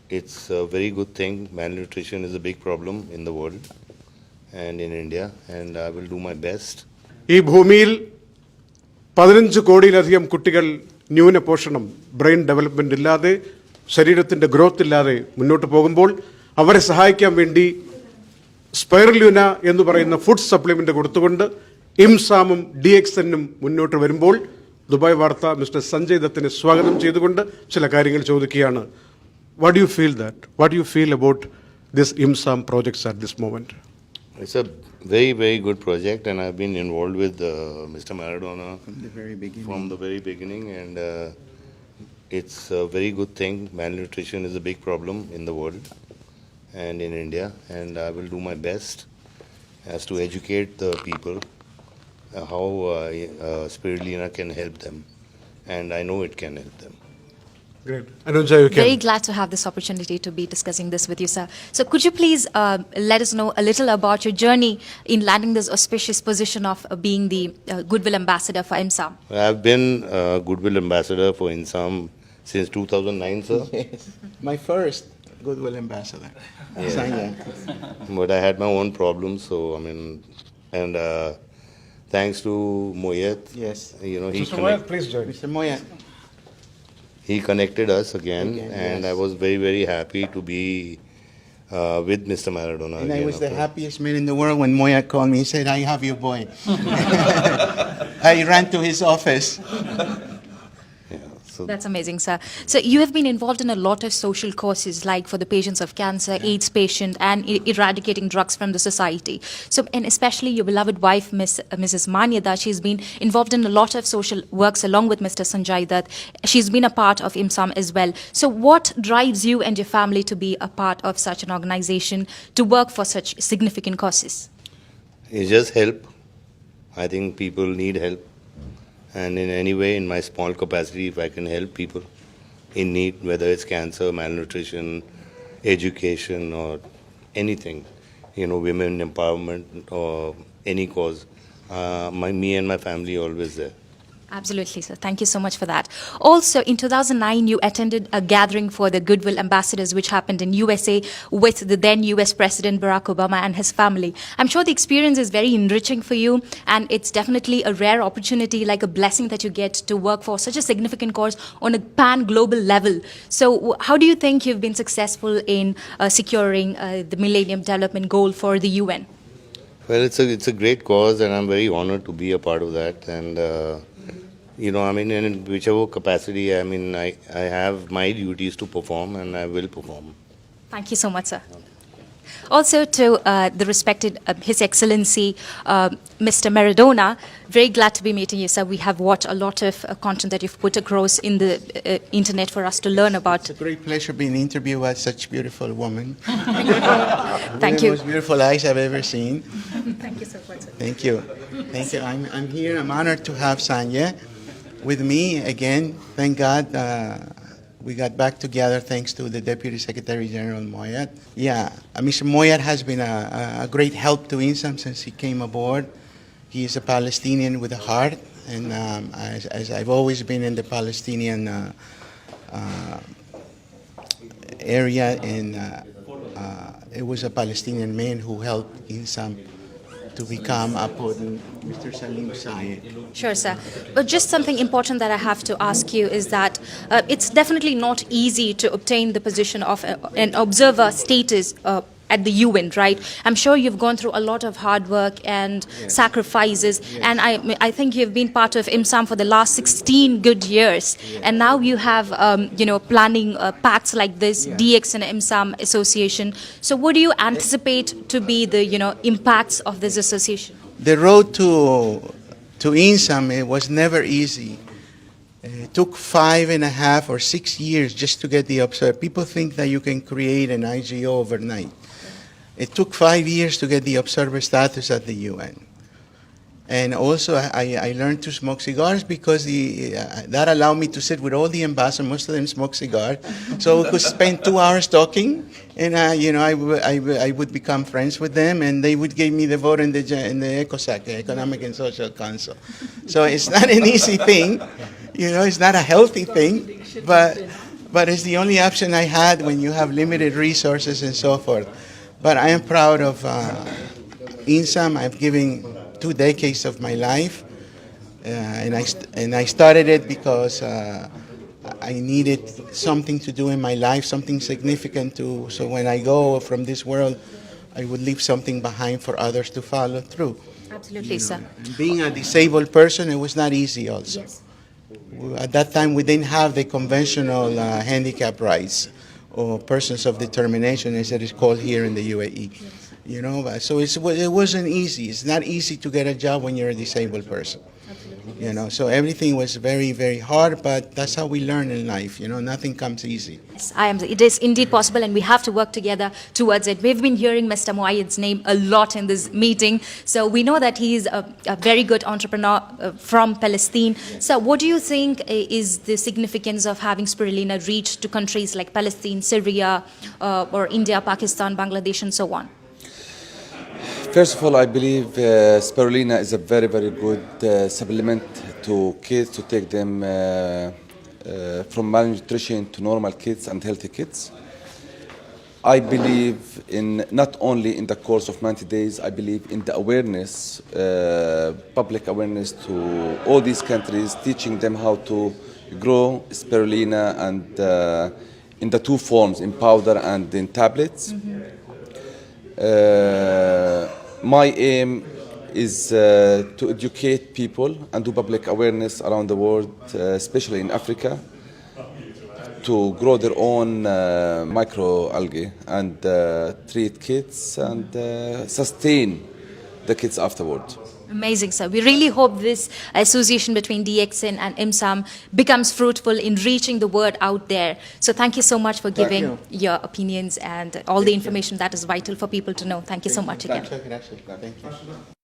it's a very good thing. Malnutrition is a big problem in the world and in India, and I will do my best. ഈ ഭൂമിയിൽ 15 കോടിയിലധികം കുട്ടികൾ ന്യൂനപോഷണം, brain development ഇല്ലാതെ, ശരീരത്തിൻ്റെ growth ഇല്ലാതെ മുന്നോട്ട് പോകുമ്പോൾ അവരെ സഹായിക്കാൻ വേണ്ടി സ്പൈറല്യൂന എന്ന് പറയുന്ന ഫുഡ് സപ്ലിമെൻ്റ് കൊടുത്തുകൊണ്ട് ഇംസാമും DXNും മുന്നോട്ട് വരുമ്പോൾ ദുബായ് വാർത്ത മിസ്റ്റർ സഞ്ജയ് ദത്തിനെ സ്വാഗതം ചെയ്തുകൊണ്ട് ചില കാര്യങ്ങൾ ചോദിക്കുകയാണ്. What do you feel that? What do you feel about this IIMSAM projects at this moment? It's a very, very good project, and I've been involved with Mr. Maradona from the very beginning, and it's a very good thing. Malnutrition is a big problem in the world and in India, and I will do my best as to educate the people how spirulina can help them, and I know it can help them. Great. Anuja, you can. Very glad to have this opportunity to be discussing this with you, sir. So could you please let us know a little about your journey in landing this auspicious position of being the Goodwill Ambassador for IIMSAM? I've been Goodwill Ambassador for IIMSAM since 2009, sir. Yes, my first Goodwill Ambassador. Yeah. Sanjay. But I had my own problems, so I mean, and thanks to Moyet, Yes. you know, Mr. Moyet, please join. Mr. Moya. he connected us again, and yes. I was very, very happy to be with Mr. Maradona. And I again was the after. happiest man in the world when Moya called me. He said, I have your boy. I ran to his office. Yeah, so That's amazing, sir. So you have been involved in a lot of social causes, like for the patients of cancer, AIDS patient, and eradicating drugs from the society. So, and especially your beloved wife, Mrs. Manyada, she's been involved in a lot of social works along with Mr. Sanjay Dutt. She's been a part of IIMSAM as well. So what drives you and your family to be a part of such an organization, to work for such significant causes? it's just help. I think people need help, and in any way, in my small capacity, if I can help people in need, whether it's cancer, malnutrition, education, or anything, you know, women empowerment or any cause, me and my family always there. Absolutely, sir. Thank you so much for that. Also, in 2009, you attended a gathering for the Goodwill Ambassadors, which happened in USA with the then US President Barack Obama and his family. I'm sure the experience is very enriching for you, and it's definitely a rare opportunity, like a blessing that you get to work for such a significant cause on a pan-global level. So how do you think you've been successful in securing the Millennium Development Goal for the UN? Well, it's a great cause, and I'm very honored to be a part of that. And you know, I mean, in whichever capacity, I mean, I have my duties to perform, and I will perform. Thank you so much, sir. Also to the respected His Excellency Mr. Maradona, very glad to be meeting you, sir. We have watched a lot of content that you've put across in the internet for us to learn about. It's a great pleasure being interviewed by such beautiful woman. Thank The you. most beautiful eyes I've ever seen. Thank you so much, sir. Thank you. Thank you. I'm here. I'm honored to have Sanjay with me again. Thank God we got back together thanks to the Deputy Secretary General Moyet. Yeah, Mr. Moyet has been a great help to IIMSAM since he came aboard. He is a Palestinian with a heart, and as I've always been in the Palestinian area, and it was a Palestinian man who helped IIMSAM to become upon Mr. Salim Sayed. Sure, sir. But just something important that I have to ask you is that it's definitely not easy to obtain the position of an observer status at the UN, right? I'm sure you've gone through a lot of hard work and sacrifices, and I think you've been part of IIMSAM for the last 16 good years, and now you have, planning pacts like this, DXN IIMSAM association. So what do you anticipate to be the, impacts of this association? The road to IIMSAM, it was never easy. It took 5.5 or 6 years just to get the observer. People think that you can create an IGO overnight. It took 5 years to get the observer status at the UN. And also, I learned to smoke cigars because that allowed me to sit with all the ambassadors. Most of them smoke cigars, so we could spend 2 hours talking, and I would become friends with them, and they would give me the vote in the ECOSOC, the Economic and Social Council. So it's not an easy thing, it's not a healthy thing, but it's the only option I had when you have limited resources and so forth. But I am proud of IIMSAM. I've given 2 decades of my life, and I started it because I needed something to do in my life, something significant to. So when I go from this world, I would leave something behind for others to follow through. Absolutely, sir. And being a disabled person, it was not easy also. Yes. At that time, we didn't have the conventional handicap rights or persons of determination, as it is called here in the UAE. You know, so it wasn't easy. It's not easy to get a job when you're a disabled person. You know, so everything was very, very hard, but that's how we learn in life. You know, nothing comes easy. Yes, it is indeed possible, and we have to work together towards it. We've been hearing Mr. Muayyid's name a lot in this meeting, so we know that he is a very good entrepreneur from Palestine. So what do you think is the significance of having Spirulina reach to countries like Palestine, Syria, or India, Pakistan, Bangladesh, and so on? First of all, I believe spirulina is a very, very good supplement to kids to take them from malnutrition to normal kids and healthy kids. I believe in not only in the course of 90 days, I believe in the awareness, public awareness to all these countries, teaching them how to grow spirulina and in the 2 forms, in powder and in tablets. My aim is to educate people and do public awareness around the world, especially in Africa, to grow their own microalgae and treat kids and sustain the kids afterward. Amazing, sir. We really hope this association between DXN and IIMSAM becomes fruitful in reaching the word out there. So thank you so much for giving your opinions and all the information that is vital for people to know. Thank you so much again. Thank you.